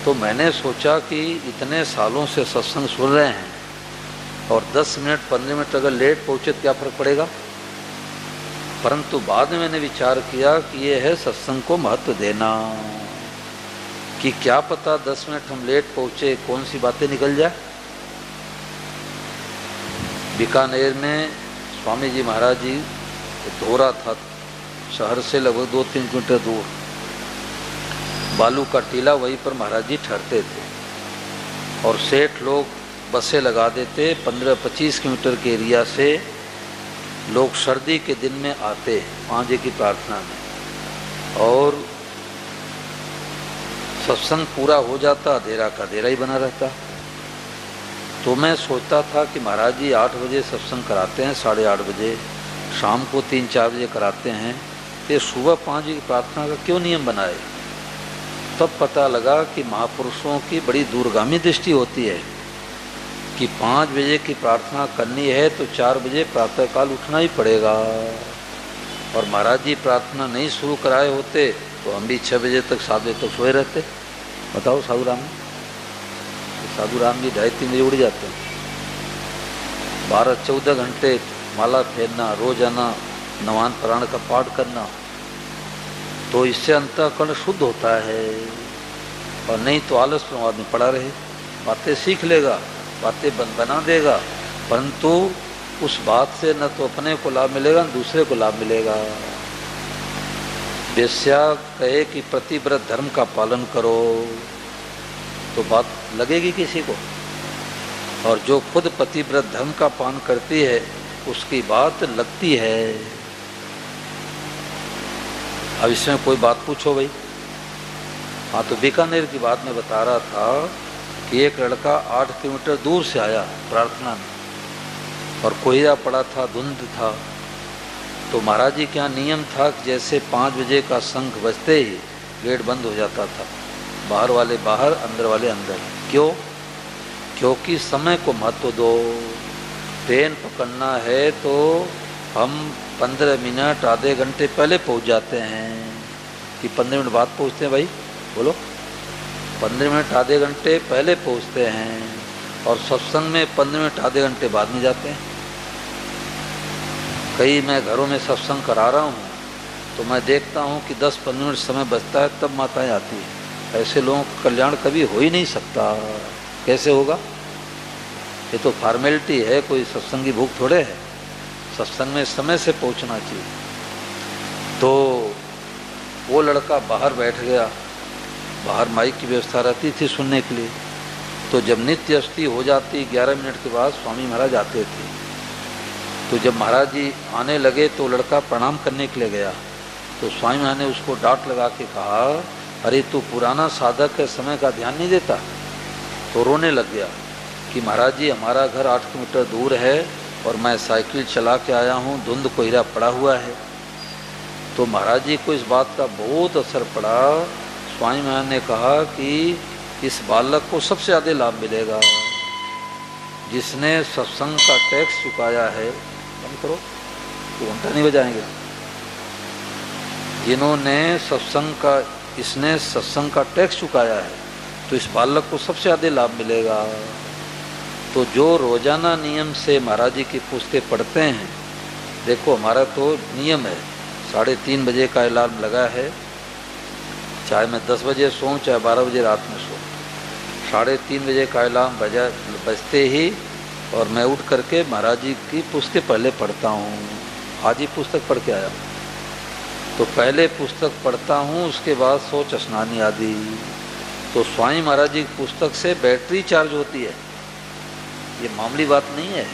[SPEAKER 1] तो मैंने सोचा कि इतने सालों से सत्संग सुन रहे हैं और 10 मिनट 15 मिनट अगर लेट पहुँचे तो क्या फ़र्क पड़ेगा। परंतु बाद में मैंने विचार किया कि ये है सत्संग को महत्व देना, कि क्या पता 10 मिनट हम लेट पहुँचे कौन सी बातें निकल जाए। बीकानेर में स्वामी जी महाराज जी धोरा था, शहर से लगभग 2-3 किलोमीटर दूर बालू का टीला, वहीं पर महाराज जी ठहरते थे और सेठ लोग बसें लगा देते। 15-25 किलोमीटर के एरिया से लोग सर्दी के दिन में आते 5 बजे की प्रार्थना में और सत्संग पूरा हो जाता, अंधेरा का अंधेरा ही बना रहता। तो मैं सोचता था कि महाराज जी 8 बजे सत्संग कराते हैं, 8:30 बजे, शाम को 3-4 बजे कराते हैं, तो सुबह 5 बजे की प्रार्थना का क्यों नियम बनाए। तब पता लगा कि महापुरुषों की बड़ी दूरगामी दृष्टि होती है कि 5 बजे की प्रार्थना करनी है तो 4 बजे प्रातःकाल उठना ही पड़ेगा। और महाराज जी प्रार्थना नहीं शुरू कराए होते तो हम भी 6 बजे तक 7 बजे तक सोए रहते। बताओ साधु राम जी 2:30-3 बजे उड़ जाते हैं। 12-14 घंटे माला फेरना, रोजाना नवान प्राण का पाठ करना, तो इससे अंतःकरण शुद्ध होता है। और नहीं तो आलस प्रमाद में पड़ा रहे, बातें सीख लेगा, बातें बना देगा, परंतु उस बात से न तो अपने को लाभ मिलेगा न दूसरे को लाभ मिलेगा। वेश्या कहे कि प्रतिव्रत धर्म का पालन करो तो बात लगेगी किसी को, और जो खुद पतिव्रत धर्म का पालन करती है उसकी बात लगती है। अब इसमें कोई बात पूछो भाई। हाँ, तो बीकानेर की बात मैं बता रहा था कि एक लड़का 8 किलोमीटर दूर से आया प्रार्थना में और कोहरा पड़ा था, धुंध था। तो महाराज जी क्या नियम था कि जैसे 5 बजे का शंख बजते ही गेट बंद हो जाता था, बाहर वाले बाहर, अंदर वाले अंदर। क्यों? क्योंकि समय को महत्व दो। ट्रेन पकड़ना है तो हम 15 मिनट आधे घंटे पहले पहुंच जाते हैं कि 15 मिनट बाद पहुंचते हैं? भाई बोलो, 15 मिनट आधे घंटे पहले पहुंचते हैं और सत्संग में 15 मिनट आधे घंटे बाद में जाते हैं। कई मैं घरों में सत्संग करा रहा हूँ तो मैं देखता हूँ कि 10-15 मिनट समय बचता है तब माताएं आती है। ऐसे लोगों का कल्याण कभी हो ही नहीं सकता। कैसे होगा? ये तो फॉर्मेलिटी है, कोई सत्संग की भूख थोड़े है। सत्संग में समय से पहुंचना चाहिए। तो वो लड़का बाहर बैठ गया, बाहर माइक की व्यवस्था रहती थी सुनने के लिए। तो जब नित्य अष्टि हो जाती 11 मिनट के बाद स्वामी महाराज आते थे। तो जब महाराज जी आने लगे तो लड़का प्रणाम करने के लिए गया तो स्वामी महाराज ने उसको डांट लगा के कहा, अरे तू पुराना साधक है, समय का ध्यान नहीं देता। तो रोने लग गया कि महाराज जी हमारा घर 8 किलोमीटर दूर है और मैं साइकिल चला के आया हूँ, धुंध कोहरा पड़ा हुआ है। तो महाराज जी को इस बात का बहुत असर पड़ा। स्वामी महाराज ने कहा कि इस बालक को सबसे ज़्यादा लाभ मिलेगा जिसने सत्संग का टैक्स चुकाया है। बंद करो, तो घंटा नहीं बजाएंगे। जिन्होंने सत्संग का, इसने सत्संग का टैक्स चुकाया है तो इस बालक को सबसे ज़्यादा लाभ मिलेगा। तो जो रोजाना नियम से महाराज जी की पुस्तकें पढ़ते हैं, देखो हमारा तो नियम है 3:30 बजे का अलार्म लगा है, चाहे मैं 10 बजे सोऊं चाहे 12 बजे रात में सोऊं, 3:30 बजे का अलार्म बजते ही और मैं उठ करके महाराज जी की पुस्तकें पहले पढ़ता हूँ। आज ही पुस्तक पढ़ के आया। तो पहले पुस्तक पढ़ता हूँ, उसके बाद सोच स्नानी आदि। तो स्वामी महाराज जी की पुस्तक से बैटरी चार्ज होती है, ये मामूली बात नहीं है।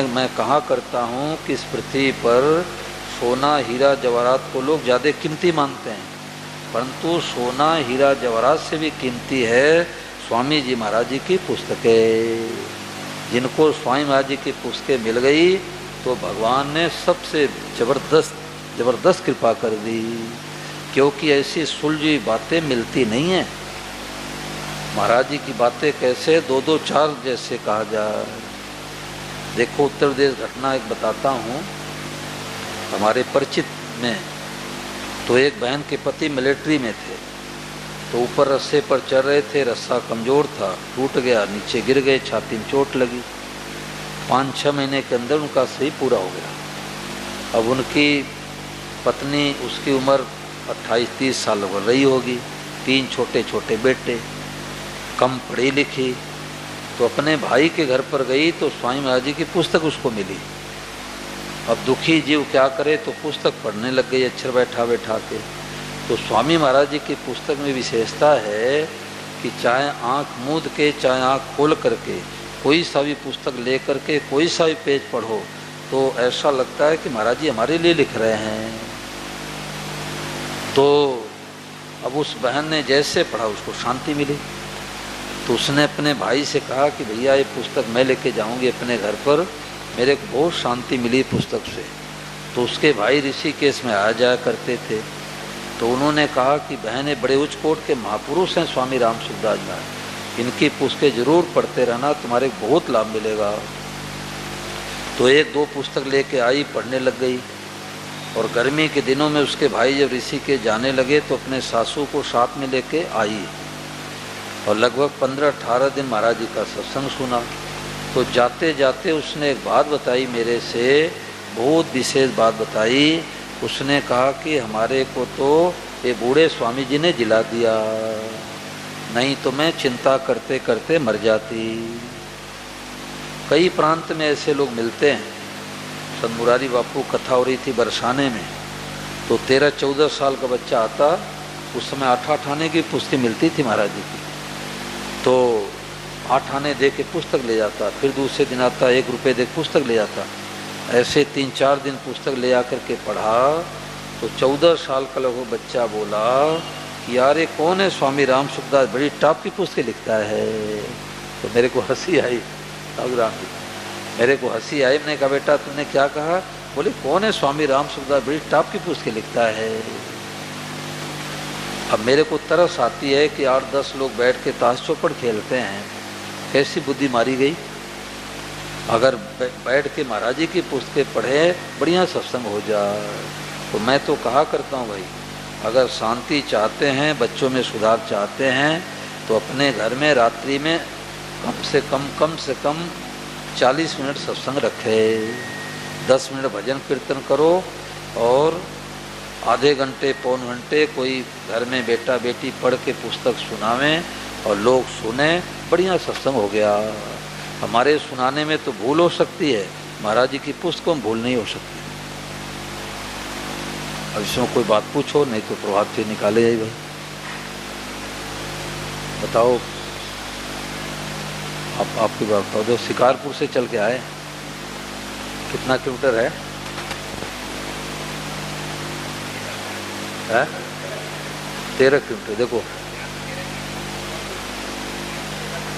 [SPEAKER 1] मैं कहा करता हूँ कि इस पृथ्वी पर सोना हीरा जवाहरात को लोग ज़्यादा कीमती मानते हैं, परंतु सोना हीरा जवाहरात से भी कीमती है स्वामी जी महाराज जी की पुस्तकें। जिनको स्वामी महाराज जी की पुस्तकें मिल गई तो भगवान ने सबसे ज़बरदस्त कृपा कर दी, क्योंकि ऐसी सुलझी बातें मिलती नहीं हैं। महाराज जी की बातें कैसे 2-2 4 जैसे कहा जाए। देखो उत्तर प्रदेश घटना एक बताता हूँ। हमारे परिचित में तो एक बहन के पति मिलिट्री में थे, तो ऊपर रस्से पर चढ़ रहे थे, रस्सा कमज़ोर था, टूट गया, नीचे गिर गए, छाती में चोट लगी। 5-6 महीने के अंदर उनका सही पूरा हो गया। अब उनकी पत्नी, उसकी उम्र 28-30 साल हो रही होगी, 3 छोटे छोटे बेटे, कम पढ़ी लिखी। तो अपने भाई के घर पर गई तो स्वामी महाराज जी की पुस्तक उसको मिली। अब दुखी जीव क्या करे, तो पुस्तक पढ़ने लग गई अक्षर बैठा बैठा के। तो स्वामी महाराज जी की पुस्तक में विशेषता है कि चाहे आँख मूंद के चाहे आँख खोल करके कोई सा भी पुस्तक ले करके कोई सा भी पेज पढ़ो तो ऐसा लगता है कि महाराज जी हमारे लिए लिख रहे हैं। तो अब उस बहन ने जैसे पढ़ा उसको शांति मिली। तो उसने अपने भाई से कहा कि भैया ये पुस्तक मैं लेके जाऊंगी अपने घर पर, मेरे को बहुत शांति मिली पुस्तक से। तो उसके भाई ऋषिकेश में आ जाया करते थे। तो उन्होंने कहा कि बहनें बड़े उच्च कोट के महापुरुष हैं स्वामी राम सुखदास महाराज, इनकी पुस्तकें जरूर पढ़ते रहना, तुम्हारे को बहुत लाभ मिलेगा। तो 1-2 पुस्तक लेके आई, पढ़ने लग गई। और गर्मी के दिनों में उसके भाई जब ऋषिकेश जाने लगे तो अपने सासू को साथ में लेके आई और लगभग 15-18 दिन महाराज जी का सत्संग सुना। तो जाते जाते उसने एक बात बताई मेरे से, बहुत विशेष बात बताई। उसने कहा कि हमारे को तो ये बूढ़े स्वामी जी ने जिला दिया, नहीं तो मैं चिंता करते करते मर जाती। कई प्रांत में ऐसे लोग मिलते हैं। संत मुरारी बापू कथा हो रही थी बरसाने में, तो 13-14 साल का बच्चा आता, उस समय 8 आने की पुस्तकें मिलती थी महाराज जी की। तो 8 आने दे के पुस्तक ले जाता, फिर दूसरे दिन आता 1 रुपये दे पुस्तक ले जाता। ऐसे 3-4 दिन पुस्तक ले आकर के पढ़ा। तो 14 साल का लगभग बच्चा बोला कि यार ये कौन है स्वामी राम सुखदास, बड़ी टॉप की पुस्तकें लिखता है। तो मेरे को हंसी आई, मेरे को हंसी आई। मैंने कहा बेटा तुमने क्या कहा? बोले कौन है स्वामी राम सुखदास, बड़ी टॉप की पुस्तकें लिखता है। अब मेरे को तरस आती है कि 8-10 लोग बैठ के ताश चौपड़ खेलते हैं, कैसी बुद्धि मारी गई। अगर बैठ के महाराज जी की पुस्तकें पढ़े, बढ़िया सत्संग हो जाए। तो मैं तो कहा करता हूँ भाई, अगर शांति चाहते हैं, बच्चों में सुधार चाहते हैं, तो अपने घर में रात्रि में कम से कम 40 मिनट सत्संग रखे, 10 मिनट भजन कीर्तन करो, और आधे घंटे पौन घंटे कोई घर में बेटा बेटी पढ़ के पुस्तक सुनावें और लोग सुने, बढ़िया सत्संग हो गया। हमारे सुनाने में तो भूल हो सकती है, महाराज जी की पुस्तकों में भूल नहीं हो सकती। अब इसमें कोई बात पूछो, नहीं तो प्रभात से निकाले जाए भाई। बताओ, आपकी बात बताओ। जो शिकारपुर से चल के आए, कितना किलोमीटर है? 13 किलोमीटर। देखो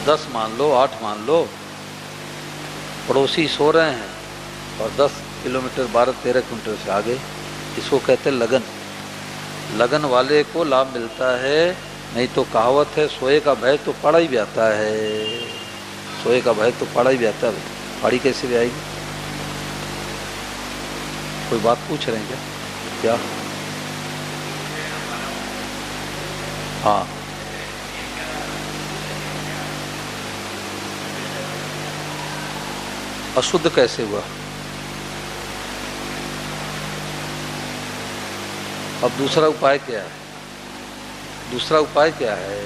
[SPEAKER 1] 10 मान लो, 8 मान लो, पड़ोसी सो रहे हैं और 10 किलोमीटर 12-13 किलोमीटर से आगे, इसको कहते हैं लगन। लगन वाले को लाभ मिलता है, नहीं तो कहावत है, सोए का भय तो पड़ा ही भी आता है। सोए का भय तो पड़ा ही भी आता है, पहाड़ी कैसे भी आएगी? कोई बात पूछ रहे हैं क्या? हाँ, अशुद्ध कैसे हुआ? अब दूसरा उपाय क्या है? दूसरा उपाय क्या है?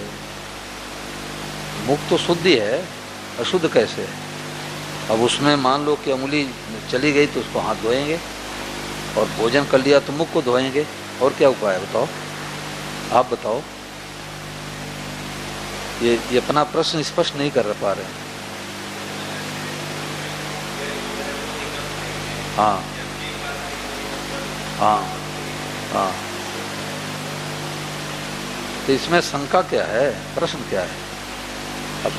[SPEAKER 1] मुख तो शुद्ध ही है, अशुद्ध कैसे है? अब उसमें मान लो कि अंगुली चली गई तो उसको हाथ धोएंगे, और भोजन कर लिया तो मुख को धोएंगे। और क्या उपाय है बताओ? आप बताओ। ये अपना प्रश्न स्पष्ट नहीं कर पा रहे हैं। हाँ हाँ हाँ, तो इसमें शंका क्या है? प्रश्न क्या है? अब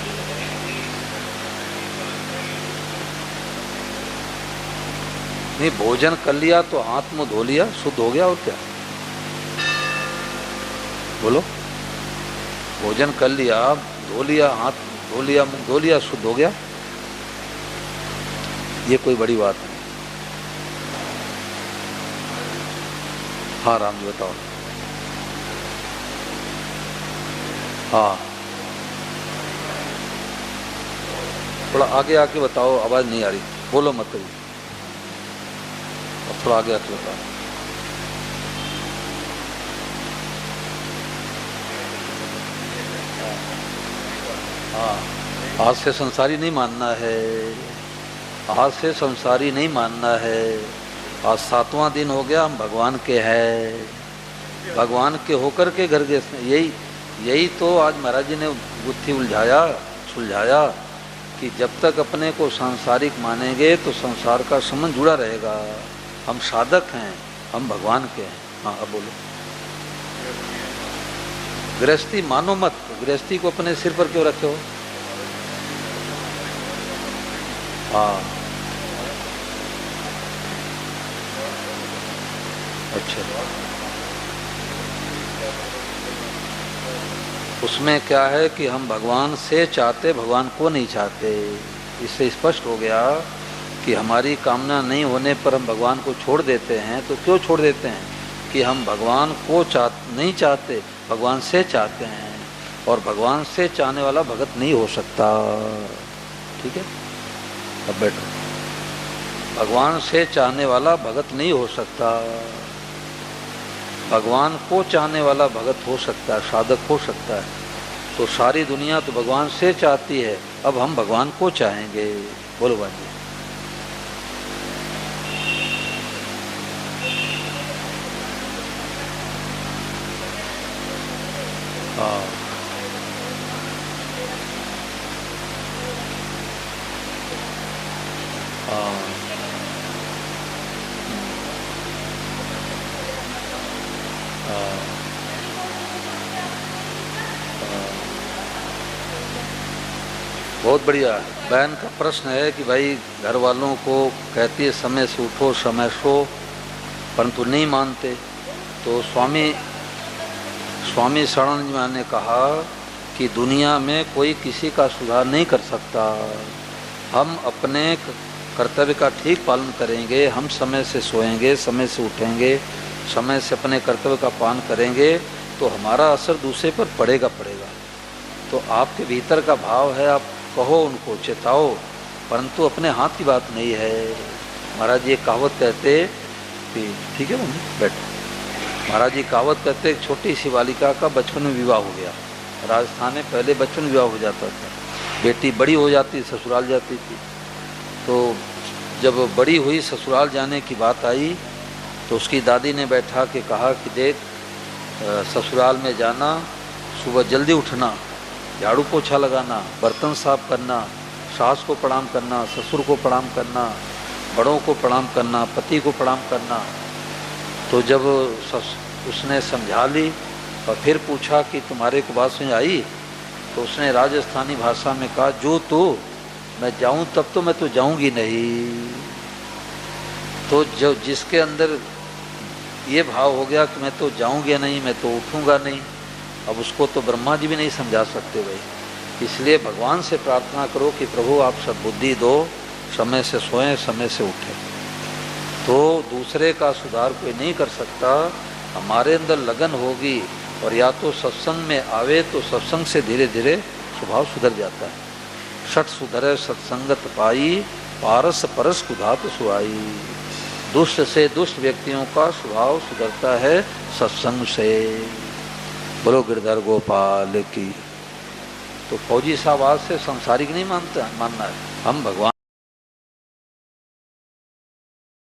[SPEAKER 1] नहीं, भोजन कर लिया तो हाथ मुंह धो लिया, शुद्ध हो गया। और क्या? बोलो। भोजन कर लिया, धो लिया, हाथ धो लिया, मुंह धो लिया, शुद्ध हो गया। ये कोई बड़ी बात नहीं। हाँ राम जी बताओ। हाँ, थोड़ा आगे आके बताओ, आवाज नहीं आ रही, बोलो मत करिए। अब थोड़ा आगे आके बताओ। हाँ, आज से संसारी नहीं मानना है, आज से संसारी नहीं मानना है। आज 7वां दिन हो गया, हम भगवान के हैं, भगवान के होकर के घर गए। यही तो आज महाराज जी ने गुत्थी सुलझाया कि जब तक अपने को सांसारिक मानेंगे तो संसार का संबंध जुड़ा रहेगा। हम साधक हैं, हम भगवान के हैं। हाँ अब बोलो। गृहस्थी मानो मत, गृहस्थी को अपने सिर पर क्यों रखे हो? हाँ अच्छा, उसमें क्या है कि हम भगवान से चाहते, भगवान को नहीं चाहते। इससे स्पष्ट हो गया कि हमारी कामना नहीं होने पर हम भगवान को छोड़ देते हैं। तो क्यों छोड़ देते हैं? कि हम भगवान को नहीं चाहते, भगवान से चाहते हैं, और भगवान से चाहने वाला भगत नहीं हो सकता। ठीक है, अब बैठो। भगवान से चाहने वाला भगत नहीं हो सकता, भगवान को चाहने वाला भगत हो सकता है, साधक हो सकता है। तो सारी दुनिया तो भगवान से चाहती है, अब हम भगवान को चाहेंगे। बोलो भाई। हाँ हाँ, बहुत बढ़िया। बहन का प्रश्न है कि भाई घर वालों को कहती है समय से उठो, समय सो, परंतु नहीं मानते। तो स्वामी शरणानंद जी ने कहा कि दुनिया में कोई किसी का सुधार नहीं कर सकता, हम अपने कर्तव्य का ठीक पालन करेंगे, हम समय से सोएंगे, समय से उठेंगे, समय से अपने कर्तव्य का पालन करेंगे, तो हमारा असर दूसरे पर पड़ेगा। तो आपके भीतर का भाव है, आप कहो उनको, चेताओ, परंतु अपने हाथ की बात नहीं है। महाराज जी कहावत कहते कि ठीक है मम्मी बैठो। महाराज जी कहावत कहते एक छोटी सी बालिका का बचपन में विवाह हो गया। राजस्थान में पहले बचपन विवाह हो जाता था, बेटी बड़ी हो जाती ससुराल जाती थी। तो जब बड़ी हुई ससुराल जाने की बात आई तो उसकी दादी ने बैठा के कहा कि देख, ससुराल में जाना, सुबह जल्दी उठना, झाड़ू पोछा लगाना, बर्तन साफ करना, सास को प्रणाम करना, ससुर को प्रणाम करना, बड़ों को प्रणाम करना, पति को प्रणाम करना। तो जब उसने समझा ली और फिर पूछा कि तुम्हारे को बात समझ आई, तो उसने राजस्थानी भाषा में कहा, जो तो मैं जाऊं तब तो मैं तो जाऊंगी नहीं। तो जो जिसके अंदर ये भाव हो गया कि मैं तो जाऊंगी नहीं, मैं तो उठूंगा नहीं, अब उसको तो ब्रह्मा जी भी नहीं समझा सकते भाई। इसलिए भगवान से प्रार्थना करो कि प्रभु आप सद्बुद्धि दो, समय से सोएं, समय से उठें। तो दूसरे का सुधार कोई नहीं कर सकता, हमारे अंदर लगन होगी और या तो सत्संग में आवे तो सत्संग से धीरे धीरे स्वभाव सुधर जाता है। सठ सुधरे सत्संगत पाई, पारस परस कुधात सुहाई। दुष्ट से दुष्ट व्यक्तियों का स्वभाव सुधरता है सत्संग से। बोलो गिरधर गोपाल की। तो फौजी साहब आज से संसारिक नहीं मानना है, हम भगवान